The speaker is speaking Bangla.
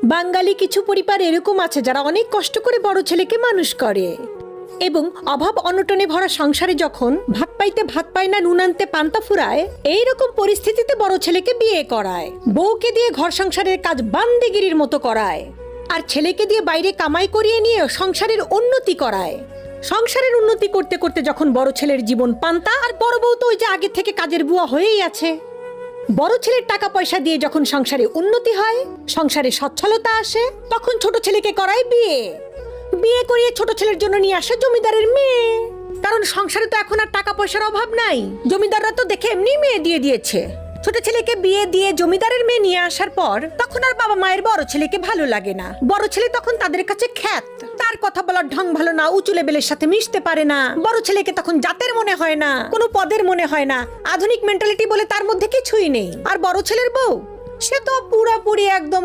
বাঙালি কিছু পরিবার এরকম আছে যারা অনেক কষ্ট করে বড় ছেলেকে মানুষ করে এবং অভাব অনটনে ভরা সংসারে যখন ভাত পাইতে ভাত পায় না, নুন আনতে পান্তা ফুরায়, এইরকম পরিস্থিতিতে বড় ছেলেকে বিয়ে করায়, বউকে দিয়ে ঘর সংসারের কাজ বান্দিগিরির মতো করায়, আর ছেলেকে দিয়ে বাইরে কামাই করিয়ে নিয়ে সংসারের উন্নতি করায়। সংসারের উন্নতি করতে করতে যখন বড় ছেলের জীবন পান্তা, আর বড় বউ তো ওই যে আগে থেকে কাজের বুয়া হয়েই আছে। বড় ছেলের টাকা পয়সা দিয়ে যখন সংসারে উন্নতি হয়, সংসারে সচ্ছলতা আসে, তখন ছোট ছেলেকে করায় বিয়ে। বিয়ে করিয়ে ছোট ছেলের জন্য নিয়ে আসে জমিদারের মেয়ে। কারণ সংসারে তো এখন আর টাকা পয়সার অভাব নাই, জমিদাররা তো দেখে এমনি মেয়ে দিয়ে দিয়েছে। ছোট ছেলেকে বিয়ে দিয়ে জমিদারের মেয়ে নিয়ে আসার পর তখন আর বাবা মায়ের বড় ছেলেকে ভালো লাগে না। বড় ছেলে তখন তাদের কাছে খ্যাত, তার কথা বলার ঢং ভালো না, উঁচু লেভেলের সাথে মিশতে পারে না। বড় ছেলেকে তখন জাতের মনে হয় না, কোনো পদের মনে হয় না, আধুনিক মেন্টালিটি বলে তার মধ্যে কিছুই নেই। আর বড় ছেলের বউ, সে তো পুরাপুরি একদম